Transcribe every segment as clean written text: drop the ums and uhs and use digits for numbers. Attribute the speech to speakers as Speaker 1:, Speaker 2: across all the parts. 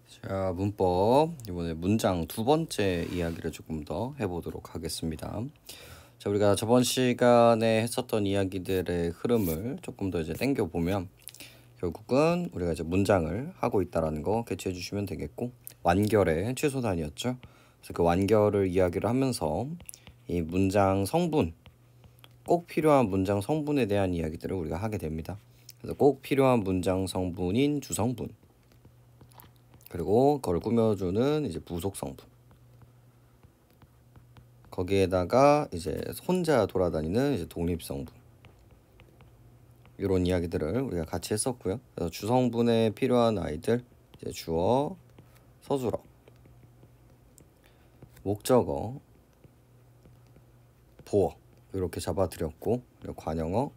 Speaker 1: 자, 문법 이번에 문장 두 번째 이야기를 조금 더 해보도록 하겠습니다. 자, 우리가 저번 시간에 했었던 이야기들의 흐름을 조금 더 이제 당겨 보면 결국은 우리가 이제 문장을 하고 있다라는 거 캐치해 주시면 되겠고, 완결의 최소단이었죠. 그래서 그 완결을 이야기를 하면서 이 문장 성분, 꼭 필요한 문장 성분에 대한 이야기들을 우리가 하게 됩니다. 그래서 꼭 필요한 문장 성분인 주성분, 그리고 그걸 꾸며주는 이제 부속 성분, 거기에다가 이제 혼자 돌아다니는 이제 독립 성분, 이런 이야기들을 우리가 같이 했었고요. 그래서 주성분에 필요한 아이들, 이제 주어, 서술어, 목적어, 보어 이렇게 잡아드렸고, 그리고 관형어,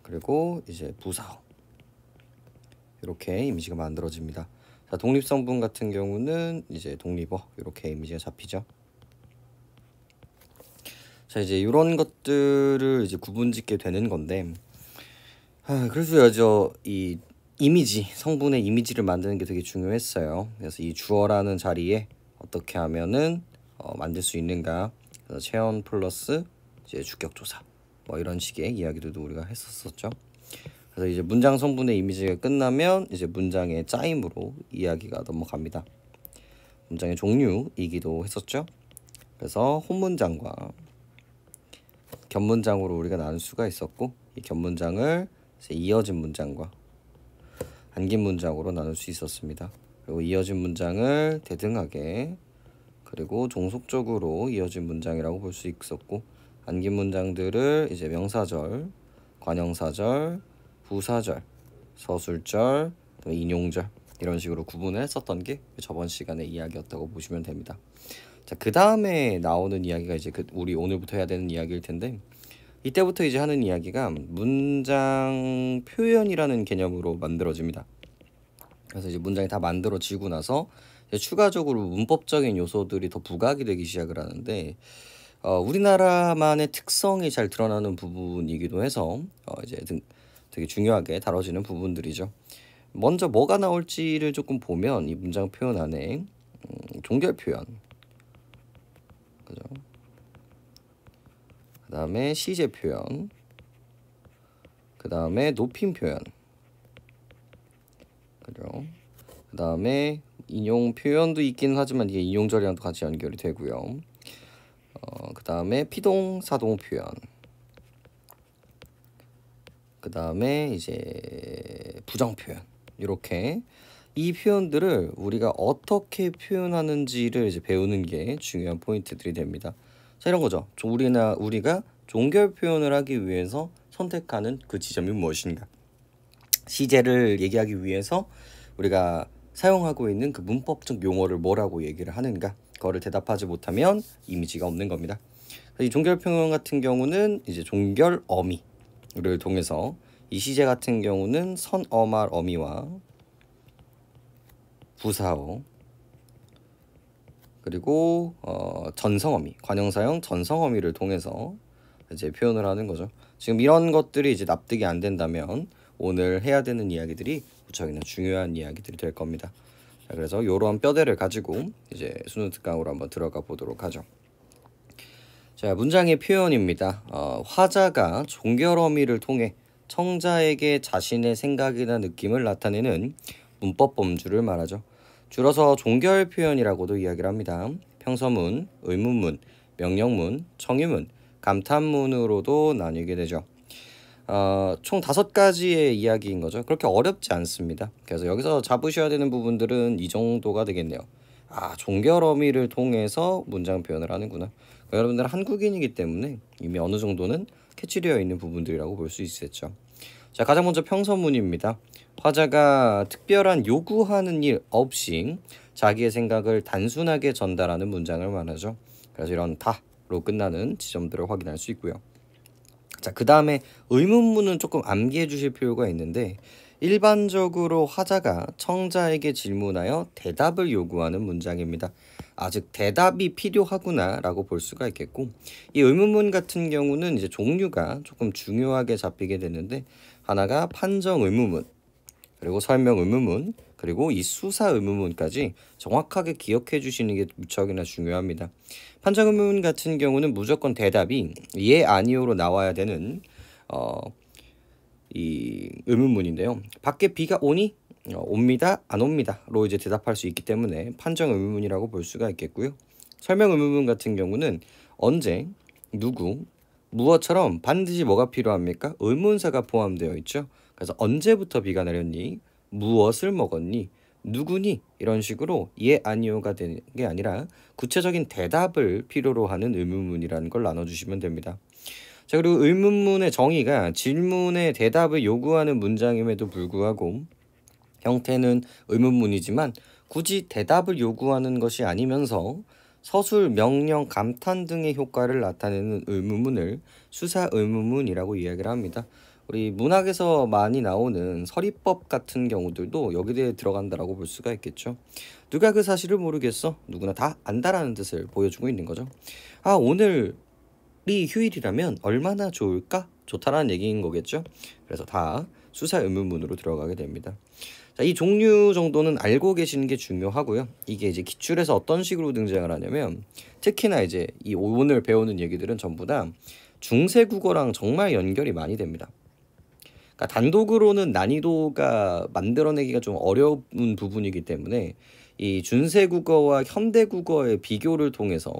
Speaker 1: 그리고 이제 부사어, 이렇게 이미지가 만들어집니다. 자, 독립성분 같은 경우는 이제 독립어, 이렇게 이미지가 잡히죠. 자, 이제 이런 것들을 이제 구분짓게 되는 건데, 그래서 이 이미지, 성분의 이미지를 만드는 게 되게 중요했어요. 그래서 이 주어라는 자리에 어떻게 하면은 만들 수 있는가. 그래서 체언 플러스 이제 주격조사, 뭐 이런 식의 이야기들도 우리가 했었었죠. 그래서 이제 문장 성분의 이미지가 끝나면 이제 문장의 짜임으로 이야기가 넘어갑니다. 문장의 종류이기도 했었죠. 그래서 혼문장과 겹문장으로 우리가 나눌 수가 있었고, 이 겹문장을 이제 이어진 문장과 안긴 문장으로 나눌 수 있었습니다. 그리고 이어진 문장을 대등하게, 그리고 종속적으로 이어진 문장이라고 볼 수 있었고, 안긴 문장들을 이제 명사절, 관형사절, 부사절, 서술절, 인용절, 이런 식으로 구분을 했었던 게 저번 시간의 이야기였다고 보시면 됩니다. 자, 그 다음에 나오는 이야기가 이제 우리 오늘부터 해야 되는 이야기일 텐데, 이때부터 이제 하는 이야기가 문장 표현이라는 개념으로 만들어집니다. 그래서 이제 문장이 다 만들어지고 나서 이제 추가적으로 문법적인 요소들이 더 부각이 되기 시작을 하는데, 우리나라만의 특성이 잘 드러나는 부분이기도 해서 이제 되게 중요하게 다뤄지는 부분들이죠. 먼저 뭐가 나올지를 조금 보면 이 문장 표현 안에 종결 표현, 그죠? 그 다음에 시제 표현, 그 다음에 높임 표현, 그죠? 그 다음에 인용 표현도 있긴 하지만 이게 인용절이랑도 같이 연결이 되고요. 그 다음에 피동 사동 표현, 그 다음에 이제 부정 표현, 이렇게 이 표현들을 우리가 어떻게 표현하는지를 이제 배우는 게 중요한 포인트들이 됩니다. 자, 이런 거죠. 우리가 종결 표현을 하기 위해서 선택하는 그 지점이 무엇인가, 시제를 얘기하기 위해서 우리가 사용하고 있는 그 문법적 용어를 뭐라고 얘기를 하는가, 그거를 대답하지 못하면 이미지가 없는 겁니다. 이 종결 표현 같은 경우는 이제 종결 어미를 통해서, 이 시제 같은 경우는 선어말 어미와 부사어, 그리고 전성어미, 관형사형 전성어미를 통해서 이제 표현을 하는 거죠. 지금 이런 것들이 이제 납득이 안 된다면 오늘 해야 되는 이야기들이 무척이나 중요한 이야기들이 될 겁니다. 자, 그래서 이러한 뼈대를 가지고 이제 수능 특강으로 한번 들어가 보도록 하죠. 자, 문장의 표현입니다. 화자가 종결 어미를 통해 청자에게 자신의 생각이나 느낌을 나타내는 문법 범주를 말하죠. 줄여서 종결 표현이라고도 이야기를 합니다. 평서문, 의문문, 명령문, 청유문, 감탄문으로도 나뉘게 되죠. 총 5가지의 이야기인 거죠. 그렇게 어렵지 않습니다. 그래서 여기서 잡으셔야 되는 부분들은 이 정도가 되겠네요. 종결 어미를 통해서 문장 표현을 하는구나. 여러분들은 한국인이기 때문에 이미 어느 정도는 캐치되어 있는 부분들이라고 볼 수 있겠죠. 자, 가장 먼저 평서문입니다. 화자가 특별한 요구하는 일 없이 자기의 생각을 단순하게 전달하는 문장을 말하죠. 그래서 이런 다로 끝나는 지점들을 확인할 수 있고요. 자, 그 다음에 의문문은 조금 암기해 주실 필요가 있는데, 일반적으로 화자가 청자에게 질문하여 대답을 요구하는 문장입니다. 즉 대답이 필요하구나 라고 볼 수가 있겠고, 이 의문문 같은 경우는 이제 종류가 조금 중요하게 잡히게 되는데, 하나가 판정 의문문, 그리고 설명 의문문, 그리고 이 수사 의문문까지 정확하게 기억해 주시는 게 무척이나 중요합니다. 판정 의문문 같은 경우는 무조건 대답이 예, 아니요로 나와야 되는 이 의문문인데요. 밖에 비가 오니? 옵니다, 안 옵니다로 이제 대답할 수 있기 때문에 판정 의문문이라고 볼 수가 있겠고요. 설명 의문문 같은 경우는 언제, 누구, 무엇처럼 반드시 뭐가 필요합니까? 의문사가 포함되어 있죠. 그래서 언제부터 비가 내렸니? 무엇을 먹었니? 누구니? 이런 식으로 예, 아니요가 되는 게 아니라 구체적인 대답을 필요로 하는 의문문이라는 걸 나눠주시면 됩니다. 자, 그리고 의문문의 정의가 질문에 대답을 요구하는 문장임에도 불구하고 형태는 의문문이지만 굳이 대답을 요구하는 것이 아니면서 서술, 명령, 감탄 등의 효과를 나타내는 의문문을 수사 의문문이라고 이야기를 합니다. 우리 문학에서 많이 나오는 서리법 같은 경우들도 여기에 들어간다라고 볼 수가 있겠죠. 누가 그 사실을 모르겠어? 누구나 다 안다라는 뜻을 보여주고 있는 거죠. 아, 오늘이 휴일이라면 얼마나 좋을까? 좋다라는 얘기인 거겠죠. 그래서 다 수사 의문문으로 들어가게 됩니다. 자, 이 종류 정도는 알고 계시는 게 중요하고요. 이게 이제 기출에서 어떤 식으로 등장을 하냐면 특히나 이제 이 오늘 배우는 얘기들은 전부 다 중세 국어랑 정말 연결이 많이 됩니다. 그러니까 단독으로는 난이도가 만들어내기가 좀 어려운 부분이기 때문에 이 중세 국어와 현대 국어의 비교를 통해서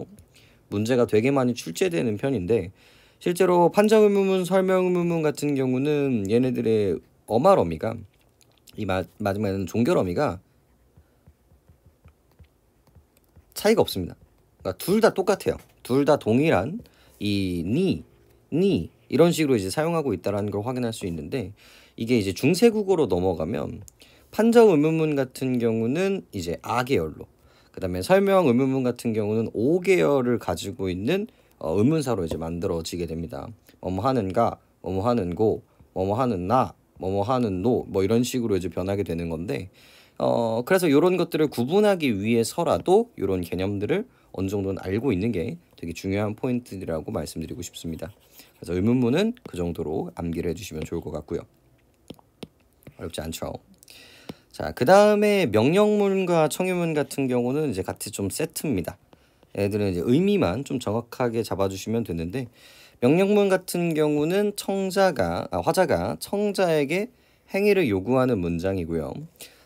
Speaker 1: 문제가 되게 많이 출제되는 편인데 실제로 판정 의문문, 설명 의문문 같은 경우는 얘네들의 어말어미가 이 마지막에는 종결어미가 차이가 없습니다. 그러니까 둘 다 똑같아요. 둘 다 동일한 이 니 이런 식으로 이제 사용하고 있다라는 걸 확인할 수 있는데 이게 이제 중세국어로 넘어가면 판정 의문문 같은 경우는 이제 아 계열로, 그다음에 설명 의문문 같은 경우는 오 계열을 가지고 있는 의문사로 이제 만들어지게 됩니다. 뭐뭐 하는가, 뭐뭐 하는고, 뭐뭐 하는 나, 뭐뭐 하는 노, 뭐 이런 식으로 이제 변하게 되는 건데 그래서 이런 것들을 구분하기 위해서라도 이런 개념들을 어느 정도는 알고 있는 게 되게 중요한 포인트라고 말씀드리고 싶습니다. 그래서 의문문은 그 정도로 암기를 해주시면 좋을 것 같고요. 어렵지 않죠. 자, 그 다음에 명령문과 청유문 같은 경우는 이제 같이 좀 세트입니다. 애들은 이제 의미만 좀 정확하게 잡아주시면 되는데 명령문 같은 경우는 화자가 청자에게 행위를 요구하는 문장이고요.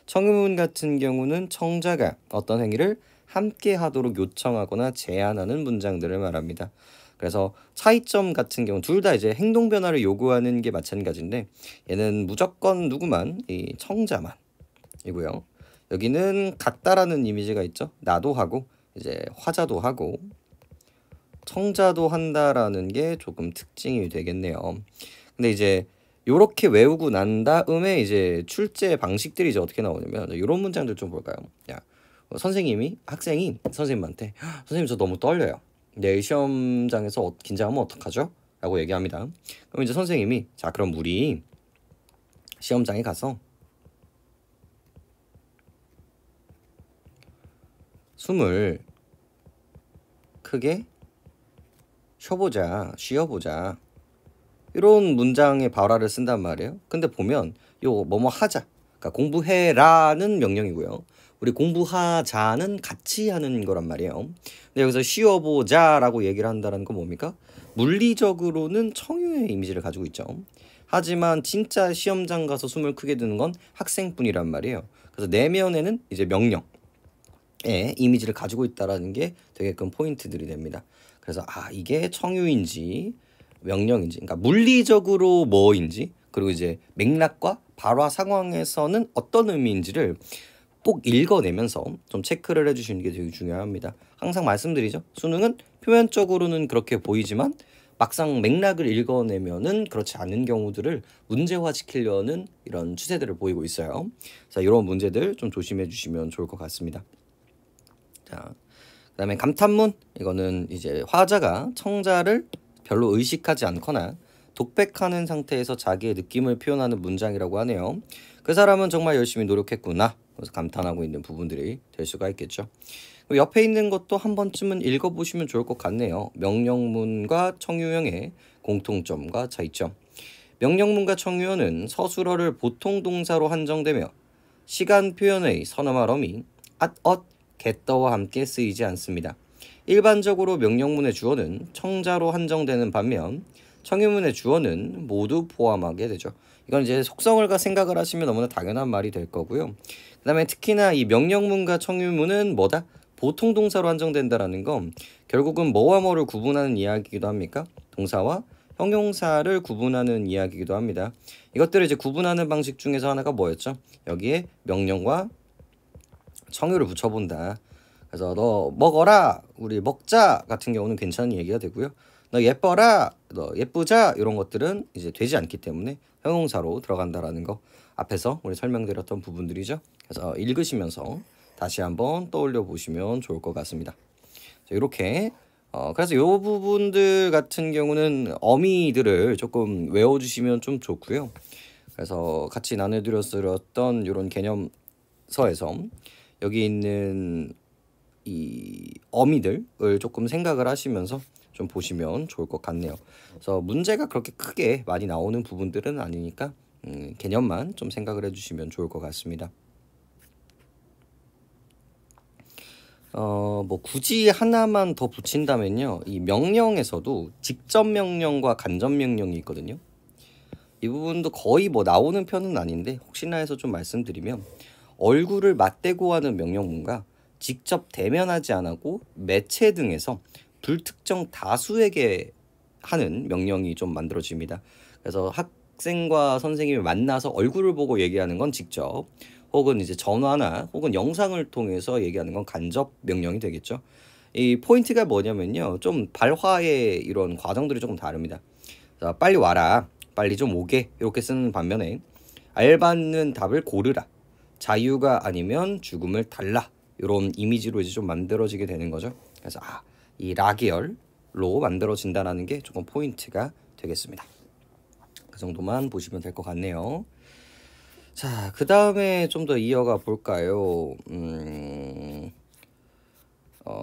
Speaker 1: 청유문 같은 경우는 청자가 어떤 행위를 함께 하도록 요청하거나 제안하는 문장들을 말합니다. 그래서 차이점 같은 경우 둘 다 이제 행동 변화를 요구하는 게 마찬가지인데 얘는 무조건 누구만, 이 청자만이고요. 여기는 같다라는 이미지가 있죠. 나도 하고 이제 화자도 하고 청자도 한다라는 게 조금 특징이 되겠네요. 근데 이제 요렇게 외우고 난 다음에 이제 출제 방식들이 이제 어떻게 나오냐면 이런 문장들 좀 볼까요? 야, 학생이 선생님한테 선생님 저 너무 떨려요. 내일 시험장에서 긴장하면 어떡하죠? 라고 얘기합니다. 그럼 이제 선생님이 자 그럼 우리 시험장에 가서 숨을 크게 쉬어보자 이런 문장의 발화를 쓴단 말이에요. 근데 보면 요 뭐뭐 하자, 그러니까 공부해라는 명령이고요. 우리 공부하자는 같이 하는 거란 말이에요. 근데 여기서 쉬어보자라고 얘기를 한다는 건 뭡니까? 물리적으로는 청유의 이미지를 가지고 있죠. 하지만 진짜 시험장 가서 숨을 크게 드는 건 학생뿐이란 말이에요. 그래서 내면에는 이제 명령의 이미지를 가지고 있다라는 게 되게 큰 포인트들이 됩니다. 그래서 이게 청유인지 명령인지, 그러니까 물리적으로 뭐인지, 그리고 이제 맥락과 발화 상황에서는 어떤 의미인지를 꼭 읽어내면서 좀 체크를 해주시는 게 되게 중요합니다. 항상 말씀드리죠. 수능은 표면적으로는 그렇게 보이지만 막상 맥락을 읽어내면은 그렇지 않은 경우들을 문제화시키려는 이런 추세들을 보이고 있어요. 자, 이런 문제들 좀 조심해 주시면 좋을 것 같습니다. 자, 그다음에 감탄문, 이거는 이제 화자가 청자를 별로 의식하지 않거나 독백하는 상태에서 자기의 느낌을 표현하는 문장이라고 하네요. 그 사람은 정말 열심히 노력했구나. 그래서 감탄하고 있는 부분들이 될 수가 있겠죠. 옆에 있는 것도 한 번쯤은 읽어보시면 좋을 것 같네요. 명령문과 청유형의 공통점과 차이점. 명령문과 청유어는 서술어를 보통 동사로 한정되며 시간 표현의 선어말 어미 at, at, get더와 함께 쓰이지 않습니다. 일반적으로 명령문의 주어는 청자로 한정되는 반면 청유문의 주어는 모두 포함하게 되죠. 이건 이제 속성을 생각을 하시면 너무나 당연한 말이 될 거고요. 그 다음에 특히나 이 명령문과 청유문은 뭐다? 보통 동사로 한정된다라는 건 결국은 뭐와 뭐를 구분하는 이야기이기도 합니까? 동사와 형용사를 구분하는 이야기이기도 합니다. 이것들을 이제 구분하는 방식 중에서 하나가 뭐였죠? 여기에 명령과 청유를 붙여본다. 그래서 너 먹어라, 우리 먹자 같은 경우는 괜찮은 얘기가 되고요. 너 예뻐라, 너 예쁘자 이런 것들은 이제 되지 않기 때문에 형용사로 들어간다라는 거 앞에서 우리 설명드렸던 부분들이죠. 그래서 읽으시면서 다시 한번 떠올려 보시면 좋을 것 같습니다. 이렇게 그래서 이 부분들 같은 경우는 어미들을 조금 외워주시면 좀 좋고요. 그래서 같이 나눠드렸던 이런 개념서에서 여기 있는 이 어미들을 조금 생각을 하시면서 좀 보시면 좋을 것 같네요. 그래서 문제가 그렇게 크게 많이 나오는 부분들은 아니니까 개념만 좀 생각을 해주시면 좋을 것 같습니다. 뭐 굳이 하나만 더 붙인다면요, 이 명령에서도 직접 명령과 간접 명령이 있거든요. 이 부분도 거의 뭐 나오는 편은 아닌데 혹시나 해서 좀 말씀드리면 얼굴을 맞대고 하는 명령문과 직접 대면하지 않고 매체 등에서 불특정 다수에게 하는 명령이 좀 만들어집니다. 그래서 학생과 선생님이 만나서 얼굴을 보고 얘기하는 건 직접, 혹은 이제 전화나 혹은 영상을 통해서 얘기하는 건 간접 명령이 되겠죠. 이 포인트가 뭐냐면요, 좀 발화의 이런 과정들이 조금 다릅니다. 자, 빨리 와라, 빨리 좀 오게 이렇게 쓰는 반면에 알받는 답을 고르라, 자유가 아니면 죽음을 달라 이런 이미지로 이제 좀 만들어지게 되는 거죠. 그래서 이 라계열로 만들어진다는 게 조금 포인트가 되겠습니다. 그 정도만 보시면 될 것 같네요. 자, 그 다음에 좀 더 이어가 볼까요?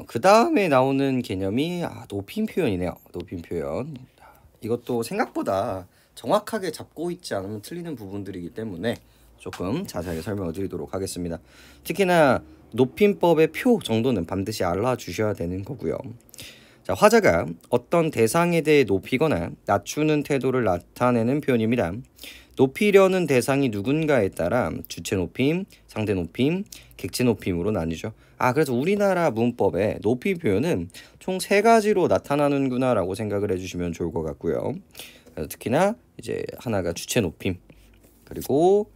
Speaker 1: 그 다음에 나오는 개념이 높임 표현이네요. 높임 표현. 이것도 생각보다 정확하게 잡고 있지 않으면 틀리는 부분들이기 때문에 조금 자세하게 설명을 드리도록 하겠습니다. 특히나 높임법의 표 정도는 반드시 알아주셔야 되는 거고요. 자, 화자가 어떤 대상에 대해 높이거나 낮추는 태도를 나타내는 표현입니다. 높이려는 대상이 누군가에 따라 주체 높임, 상대 높임, 객체 높임으로 나뉘죠. 그래서 우리나라 문법의 높임 표현은 총 3가지로 나타나는구나 라고 생각을 해주시면 좋을 것 같고요. 특히나 이제 하나가 주체 높임, 그리고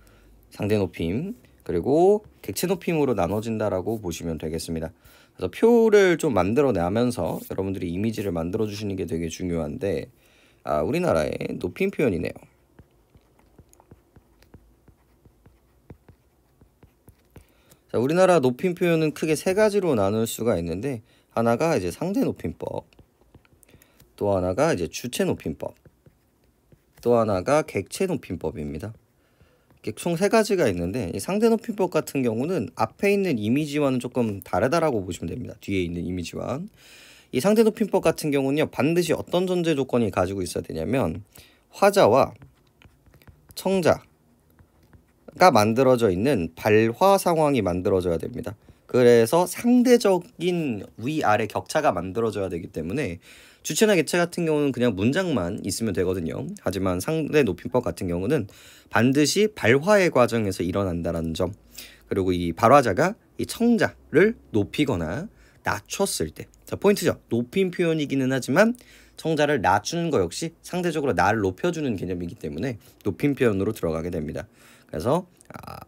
Speaker 1: 상대 높임, 그리고 객체 높임으로 나눠진다라고 보시면 되겠습니다. 그래서 표를 좀 만들어내면서 여러분들이 이미지를 만들어 주시는 게 되게 중요한데, 우리나라의 높임 표현이네요. 자, 우리나라 높임 표현은 크게 3가지로 나눌 수가 있는데, 하나가 이제 상대 높임법, 또 하나가 이제 주체 높임법, 또 하나가 객체 높임법입니다. 총 3가지가 있는데, 이 상대 높임법 같은 경우는 앞에 있는 이미지와는 조금 다르다라고 보시면 됩니다. 뒤에 있는 이미지와. 이 상대 높임법 같은 경우는요, 반드시 어떤 전제 조건이 가지고 있어야 되냐면 화자와 청자가 만들어져 있는 발화 상황이 만들어져야 됩니다. 그래서 상대적인 위아래 격차가 만들어져야 되기 때문에 주체나 객체 같은 경우는 그냥 문장만 있으면 되거든요. 하지만 상대 높임법 같은 경우는 반드시 발화의 과정에서 일어난다는 점, 그리고 이 발화자가 이 청자를 높이거나 낮췄을 때, 자, 포인트죠. 높임 표현이기는 하지만 청자를 낮추는 거 역시 상대적으로 나를 높여주는 개념이기 때문에 높임 표현으로 들어가게 됩니다. 그래서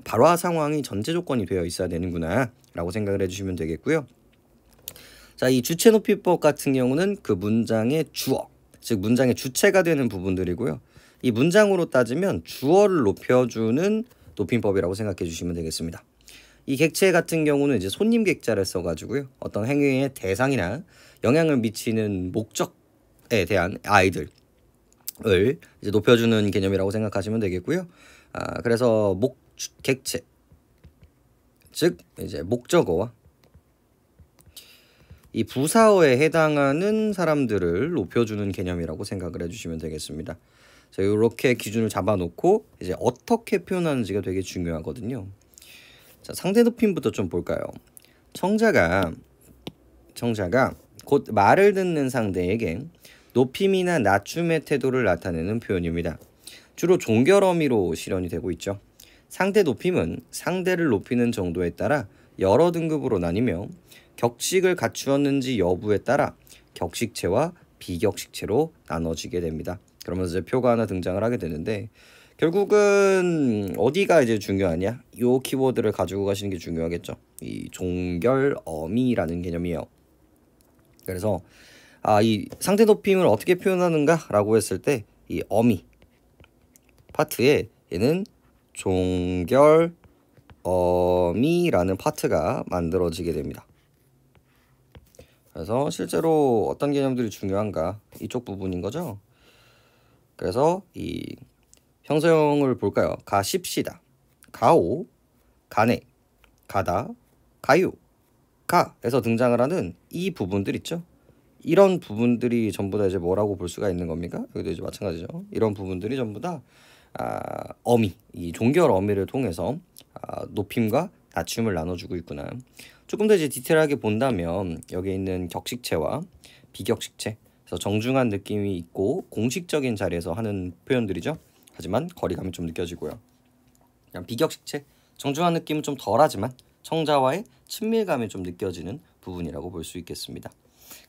Speaker 1: 발화 상황이 전제 조건이 되어 있어야 되는구나 라고 생각을 해주시면 되겠고요. 자, 이 주체 높임법 같은 경우는 그 문장의 주어, 즉 문장의 주체가 되는 부분들이고요. 이 문장으로 따지면 주어를 높여주는 높임법이라고 생각해 주시면 되겠습니다. 이 객체 같은 경우는 이제 손님 객자를 써가지고요, 어떤 행위의 대상이나 영향을 미치는 목적에 대한 아이들을 이제 높여주는 개념이라고 생각하시면 되겠고요. 그래서 객체, 즉 이제 목적어와 이 부사어에 해당하는 사람들을 높여주는 개념이라고 생각을 해주시면 되겠습니다. 자, 이렇게 기준을 잡아놓고 이제 어떻게 표현하는지가 되게 중요하거든요. 자, 상대 높임부터 좀 볼까요? 청자가 곧 말을 듣는 상대에게 높임이나 낮춤의 태도를 나타내는 표현입니다. 주로 종결 어미로 실현이 되고 있죠. 상대 높임은 상대를 높이는 정도에 따라 여러 등급으로 나뉘며 격식을 갖추었는지 여부에 따라 격식체와 비격식체로 나눠지게 됩니다. 그러면서 이제 표가 하나 등장을 하게 되는데 결국은 어디가 이제 중요하냐? 요 키워드를 가지고 가시는 게 중요하겠죠. 이 종결 어미라는 개념이에요. 그래서 이 상대 높임을 어떻게 표현하는가라고 했을 때 이 어미 파트에 얘는 종결 어미라는 파트가 만들어지게 됩니다. 그래서 실제로 어떤 개념들이 중요한가 이쪽 부분인 거죠. 그래서 이 형사형을 볼까요? 가십시다, 가오, 가네, 가다, 가유, 가에서 등장을 하는 이 부분들 있죠. 이런 부분들이 전부 다 이제 뭐라고 볼 수가 있는 겁니까? 여기도 이제 마찬가지죠. 이런 부분들이 전부 다 어미, 이 종결 어미를 통해서 높임과 낮춤을 나눠주고 있구나. 조금 더 이제 디테일하게 본다면 여기 있는 격식체와 비격식체, 그래서 정중한 느낌이 있고 공식적인 자리에서 하는 표현들이죠. 하지만 거리감이 좀 느껴지고요. 그냥 비격식체, 정중한 느낌은 좀 덜하지만 청자와의 친밀감이 좀 느껴지는 부분이라고 볼 수 있겠습니다.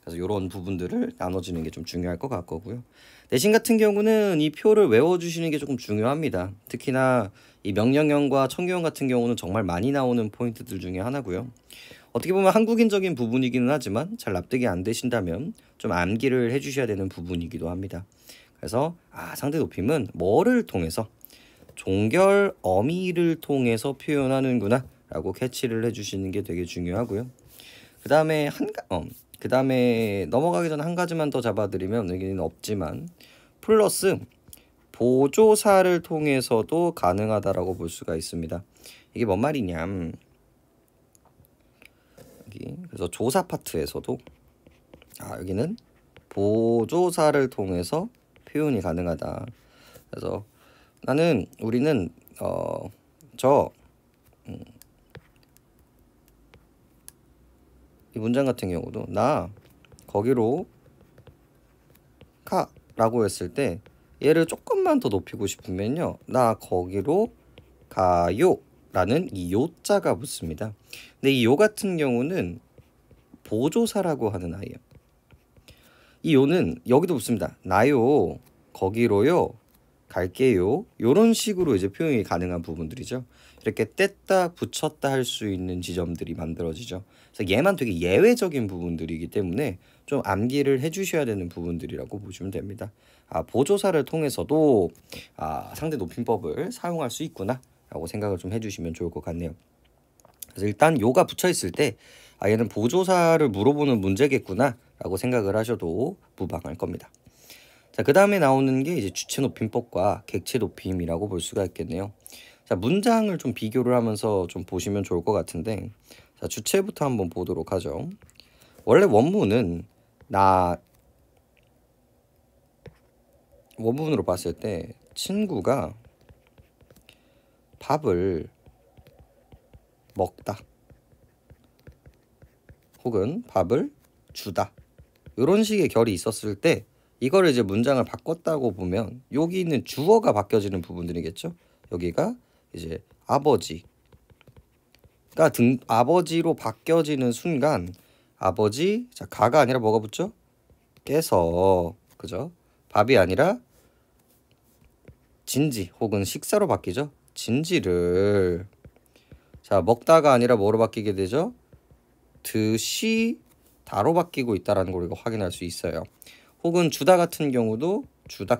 Speaker 1: 그래서 이런 부분들을 나눠주는 게 좀 중요할 것 같고요. 내신 같은 경우는 이 표를 외워주시는 게 조금 중요합니다. 특히나 이 명령형과 청규형 같은 경우는 정말 많이 나오는 포인트들 중에 하나고요. 어떻게 보면 한국인적인 부분이기는 하지만 잘 납득이 안 되신다면 좀 암기를 해주셔야 되는 부분이기도 합니다. 그래서 상대 높임은 뭐를 통해서 종결 어미를 통해서 표현하는구나 라고 캐치를 해주시는 게 되게 중요하고요. 그 다음에 넘어가기 전에 한 가지만 더 잡아드리면 여기는 없지만 플러스 보조사를 통해서도 가능하다라고 볼 수가 있습니다. 이게 뭔 말이냐? 그래서 조사 파트에서도 여기는 보조사를 통해서 표현이 가능하다. 그래서 우리는 이 문장 같은 경우도 나 거기로 가 라고 했을 때 얘를 조금만 더 높이고 싶으면요, 나 거기로 가요 라는 이 요자가 붙습니다. 근데 이 요 같은 경우는 보조사라고 하는 아이예요. 이 요는 여기도 붙습니다. 나요, 거기로요, 갈게요. 이런 식으로 이제 표현이 가능한 부분들이죠. 이렇게 뗐다 붙였다 할 수 있는 지점들이 만들어지죠. 그래서 얘만 되게 예외적인 부분들이기 때문에 좀 암기를 해주셔야 되는 부분들이라고 보시면 됩니다. 보조사를 통해서도 상대 높임법을 사용할 수 있구나 라고 생각을 좀 해주시면 좋을 것 같네요. 그래서 일단 요가 붙여 있을 때 얘는 보조사를 물어보는 문제겠구나 라고 생각을 하셔도 무방할 겁니다. 자, 그 다음에 나오는 게 이제 주체 높임법과 객체 높임이라고 볼 수가 있겠네요. 자, 문장을 좀 비교를 하면서 좀 보시면 좋을 것 같은데, 자, 주체부터 한번 보도록 하죠. 원래 원문으로 봤을 때 친구가 밥을 먹다 혹은 밥을 주다 이런 식의 결이 있었을 때 이거를 이제 문장을 바꿨다고 보면 여기 있는 주어가 바뀌어지는 부분들이겠죠. 여기가 이제 아버지가 아버지로 바뀌어지는 순간 아버지, 자, 가가 아니라 뭐가 붙죠? 깨서, 그죠? 밥이 아니라 진지 혹은 식사로 바뀌죠. 진지를, 자, 먹다가 아니라 뭐로 바뀌게 되죠? 드시다로 바뀌고 있다라는 걸 우리가 확인할 수 있어요. 혹은 주다 같은 경우도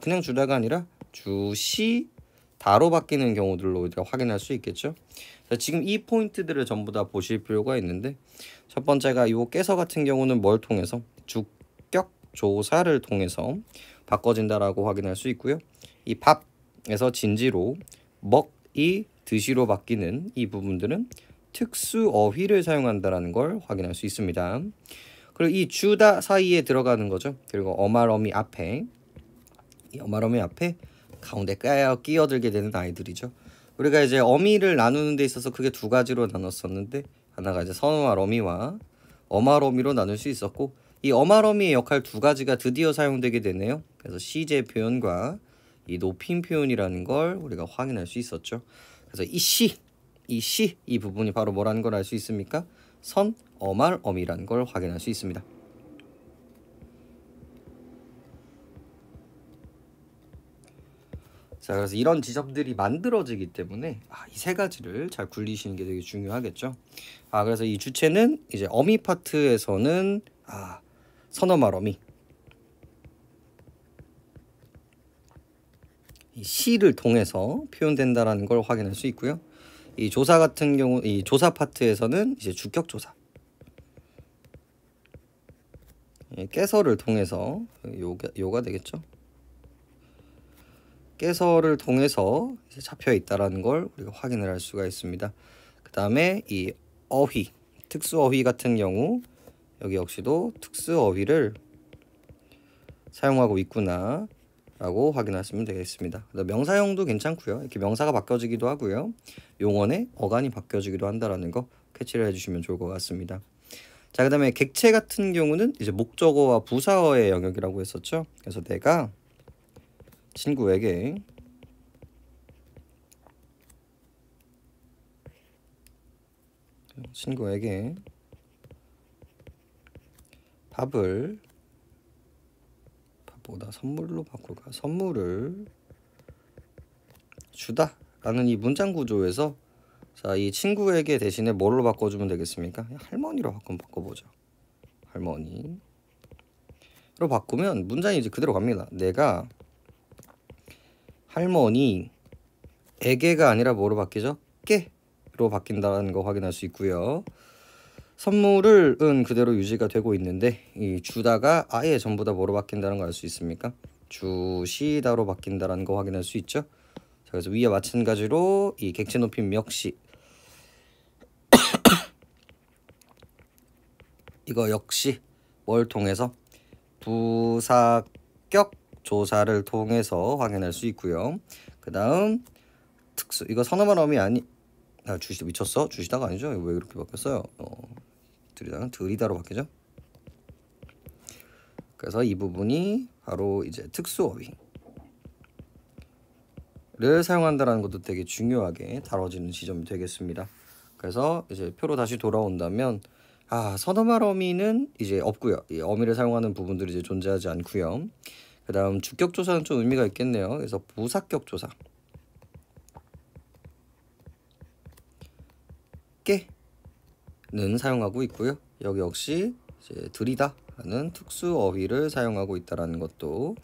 Speaker 1: 그냥 주다가 아니라 주시다로 바뀌는 경우들로 우리가 확인할 수 있겠죠. 자, 지금 이 포인트들을 전부 다 보실 필요가 있는데, 첫 번째가 요 깨서 같은 경우는 뭘 통해서 주격 조사를 통해서 바꿔진다라고 확인할 수 있고요. 이 밥에서 진지로 먹이 드시로 바뀌는 이 부분들은 특수 어휘를 사용한다라는 걸 확인할 수 있습니다. 그리고 이 주다 사이에 들어가는 거죠. 그리고 어말어미 앞에, 이 어말어미 앞에 가운데 끼어들게 되는 아이들이죠. 우리가 이제 어미를 나누는 데 있어서 크게 두 가지로 나눴었는데, 하나가 이제 선어말 어미와 어말 어미로 나눌 수 있었고, 이 어말 어미의 역할 두 가지가 드디어 사용되게 되네요. 그래서 시제 표현과 이 높임 표현이라는 걸 우리가 확인할 수 있었죠. 그래서 이 부분이 바로 뭐라는 걸 알 수 있습니까? 선 어말 어미라는 걸 확인할 수 있습니다. 자, 그래서 이런 지점들이 만들어지기 때문에 이 세 가지를 잘 굴리시는 게 되게 중요하겠죠. 그래서 이 주체는 이제 어미 파트에서는 선어말 어미, 이 시를 통해서 표현된다라는 걸 확인할 수 있고요. 이 조사 같은 경우, 이 조사 파트에서는 이제 주격 조사, 깨서를 통해서 요가 되겠죠. 깨서를 통해서 이제 잡혀 있다라는 걸 우리가 확인을 할 수가 있습니다. 그 다음에 이 어휘, 특수 어휘 같은 경우 여기 역시도 특수 어휘를 사용하고 있구나 라고 확인하시면 되겠습니다. 명사형도 괜찮고요. 이렇게 명사가 바뀌어지기도 하고요. 용언의 어간이 바뀌어지기도 한다라는 거 캐치를 해주시면 좋을 것 같습니다. 자, 그 다음에 객체 같은 경우는 이제 목적어와 부사어의 영역이라고 했었죠. 그래서 내가 친구에게 밥보다 선물로 바꿀까? 선물을 주다 라는 이 문장 구조에서, 자, 이 친구에게 대신에 뭘로 바꿔주면 되겠습니까? 할머니로 바꿔보죠. 할머니로 바꾸면 문장이 이제 그대로 갑니다. 내가 할머니에게가 아니라 뭐로 바뀌죠? 깨로 바뀐다는 거 확인할 수 있고요. 선물은 그대로 유지가 되고 있는데, 이 주다가 아예 전부 다 뭐로 바뀐다는 거 알 수 있습니까? 주시다로 바뀐다는 거 확인할 수 있죠. 자, 그래서 위와 마찬가지로 이 객체 높임 역시 이거 역시 뭘 통해서? 부사격 조사를 통해서 확인할 수 있고요. 그 다음 특수, 이거 선어말 어미 주시다 미쳤어? 주시다가 아니죠? 왜 그렇게 바뀌었어요? 들이다로 바뀌죠? 그래서 이 부분이 바로 이제 특수 어휘를 사용한다는 것도 되게 중요하게 다뤄지는 지점이 되겠습니다. 그래서 이제 표로 다시 돌아온다면, 선어말 어미는 이제 없고요. 이 어미를 사용하는 부분들이 이제 존재하지 않고요. 그 다음 주격 조사는 좀 의미가 있겠네요. 그래서 부사격 조사, 깨는 사용하고 있고요. 여기 역시 이제 들이다라는 특수 어휘를 사용하고 있다라는 것도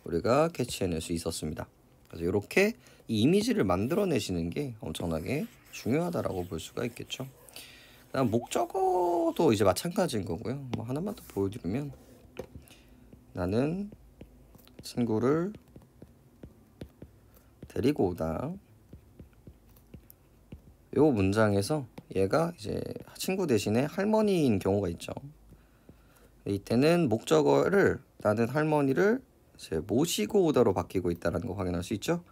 Speaker 1: 우리가 캐치해낼 수 있었습니다. 그래서 이렇게 이 이미지를 만들어내시는 게 엄청나게 중요하다라고 볼 수가 있겠죠. 그다음 목적어도 이제 마찬가지인 거고요. 하나만 더 보여드리면, 나는 친구를 데리고 오다. 요 문장에서 얘가 이제 친구 대신에 할머니인 경우가 있죠. 이때는 목적어를 나는 할머니를 이제 모시고 오다로 바뀌고 있다는 거 확인할 수 있죠.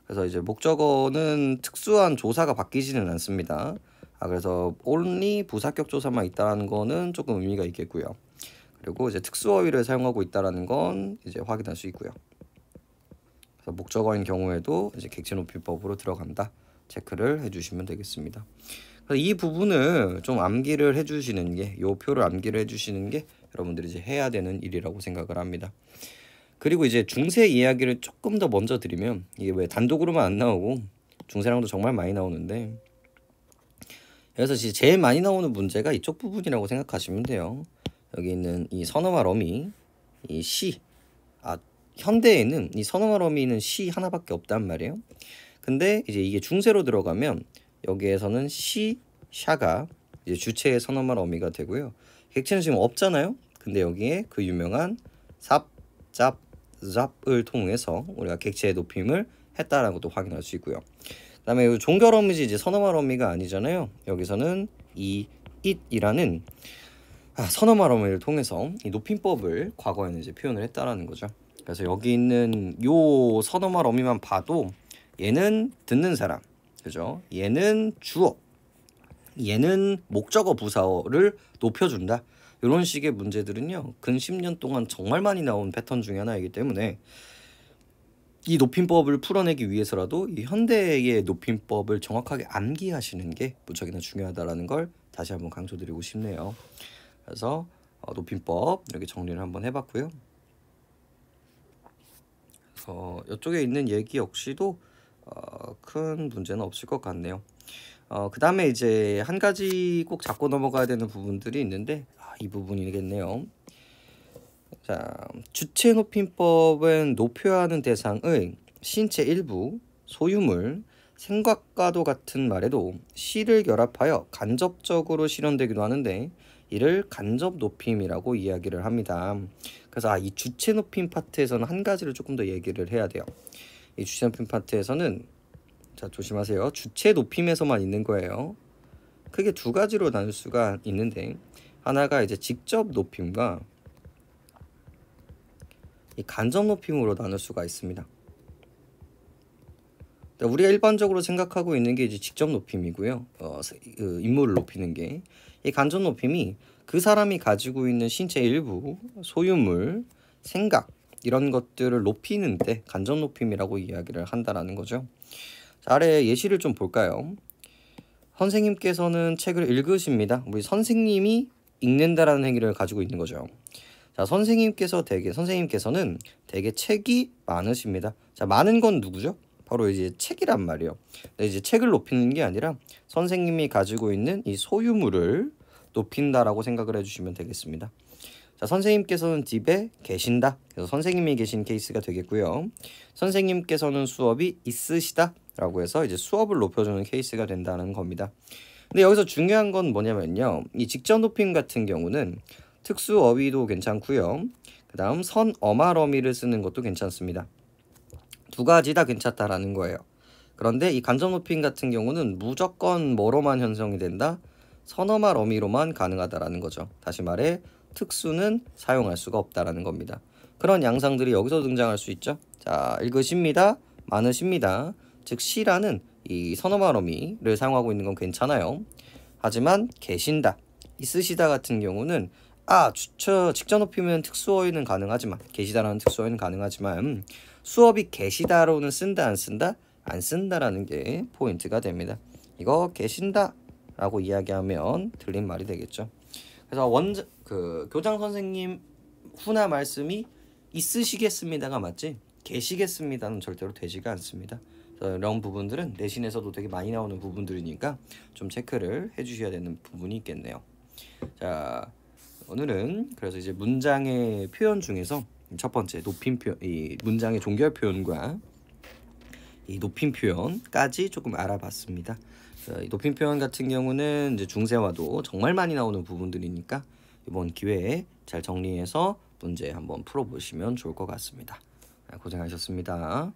Speaker 1: 그래서 이제 목적어는 특수한 조사가 바뀌지는 않습니다. 그래서 only 부사격 조사만 있다는 거는 조금 의미가 있겠고요. 그리고 이제 특수어휘를 사용하고 있다는 건 이제 확인할 수 있고요. 그래서 목적어인 경우에도 이제 객체 높임법으로 들어간다 체크를 해주시면 되겠습니다. 그래서 이 부분을 좀 암기를 해주시는 게, 요 표를 암기를 해주시는 게 여러분들이 이제 해야 되는 일이라고 생각을 합니다. 그리고 이제 중세 이야기를 조금 더 먼저 드리면, 이게 왜 단독으로만 안 나오고 중세랑도 정말 많이 나오는데, 그래서 제일 많이 나오는 문제가 이쪽 부분이라고 생각하시면 돼요. 여기 있는 이 선어말 어미, 이 시, 현대에는 이 선어말 어미는 시 하나밖에 없단 말이에요. 근데 이제 이게 중세로 들어가면 여기에서는 시, 샤가 이제 주체의 선어말 어미가 되고요. 객체는 지금 없잖아요. 근데 여기에 그 유명한 삽, 짭, 잡을 통해서 우리가 객체의 높임을 했다라는 것도 확인할 수 있고요. 그다음에 종결 어미지 이제 선어말 어미가 아니잖아요. 여기서는 이 it이라는 선어말 어미를 통해서 이 높임법을 과거에는 이제 표현을 했다라는 거죠. 그래서 여기 있는 요 서너말 어미만 봐도 얘는 듣는 사람, 그죠? 얘는 주어, 얘는 목적어 부사어를 높여준다. 이런 식의 문제들은요, 근 10년 동안 정말 많이 나온 패턴 중에 하나이기 때문에 이 높임법을 풀어내기 위해서라도 이 현대의 높임법을 정확하게 암기하시는 게 무척이나 중요하다라는 걸 다시 한번 강조드리고 싶네요. 그래서 높임법 이렇게 정리를 한번 해봤고요. 그래서 이쪽에 있는 얘기 역시도 큰 문제는 없을 것 같네요. 그 다음에 이제 한 가지 꼭 짚고 넘어가야 되는 부분들이 있는데 이 부분이겠네요. 자, 주체 높임법은 높여야 하는 대상의 신체 일부, 소유물, 생각과도 같은 말에도 시를 결합하여 간접적으로 실현되기도 하는데 이를 간접 높임이라고 이야기를 합니다. 그래서 이 주체 높임 파트에서는 한 가지를 조금 더 얘기를 해야 돼요. 이 주체 높임 파트에서는 자, 조심하세요. 주체 높임에서만 있는 거예요. 크게 두 가지로 나눌 수가 있는데 하나가 이제 직접 높임과 이 간접 높임으로 나눌 수가 있습니다. 우리가 일반적으로 생각하고 있는 게 이제 직접 높임이고요. 인물을 높이는 게, 이 간접 높임이 그 사람이 가지고 있는 신체 일부, 소유물, 생각 이런 것들을 높이는 때 간접 높임이라고 이야기를 한다라는 거죠. 자, 아래 예시를 좀 볼까요? 선생님께서는 책을 읽으십니다. 우리 선생님이 읽는다라는 행위를 가지고 있는 거죠. 자, 선생님께서는 되게 책이 많으십니다. 자, 많은 건 누구죠? 바로 이제 책이란 말이에요. 이제 책을 높이는 게 아니라 선생님이 가지고 있는 이 소유물을 높인다라고 생각을 해주시면 되겠습니다. 자, 선생님께서는 집에 계신다. 그래서 선생님이 계신 케이스가 되겠고요. 선생님께서는 수업이 있으시다. 라고 해서 이제 수업을 높여주는 케이스가 된다는 겁니다. 근데 여기서 중요한 건 뭐냐면요. 이 직접 높임 같은 경우는 특수 어휘도 괜찮고요. 그 다음 선어말 어미를 쓰는 것도 괜찮습니다. 두 가지 다 괜찮다라는 거예요. 그런데 이 간접 높임 같은 경우는 무조건 뭐로만 형성이 된다? 선어말 어미로만 가능하다라는 거죠. 다시 말해 특수는 사용할 수가 없다라는 겁니다. 그런 양상들이 여기서 등장할 수 있죠. 자, 읽으십니다. 많으십니다. 즉 시라는 이 선어말 어미를 사용하고 있는 건 괜찮아요. 하지만 계신다, 있으시다 같은 경우는 직접 높이면 특수어휘는 가능하지만, 계시다라는 특수어휘는 가능하지만 수업이 계시다로는 쓴다 안 쓴다? 안 쓴다라는 게 포인트가 됩니다. 이거 계신다 라고 이야기하면 틀린 말이 되겠죠. 그래서 교장 선생님 훈화 말씀이 있으시겠습니다가 맞지 계시겠습니다는 절대로 되지가 않습니다. 이런 부분들은 내신에서도 되게 많이 나오는 부분들이니까 좀 체크를 해주셔야 되는 부분이 있겠네요. 자, 오늘은 그래서 이제 문장의 표현 중에서 첫 번째 높임 표현, 이 문장의 종결 표현과 이 높임 표현까지 조금 알아봤습니다. 이 높임 표현 같은 경우는 이제 중세와도 정말 많이 나오는 부분들이니까 이번 기회에 잘 정리해서 문제 한번 풀어보시면 좋을 것 같습니다. 고생하셨습니다.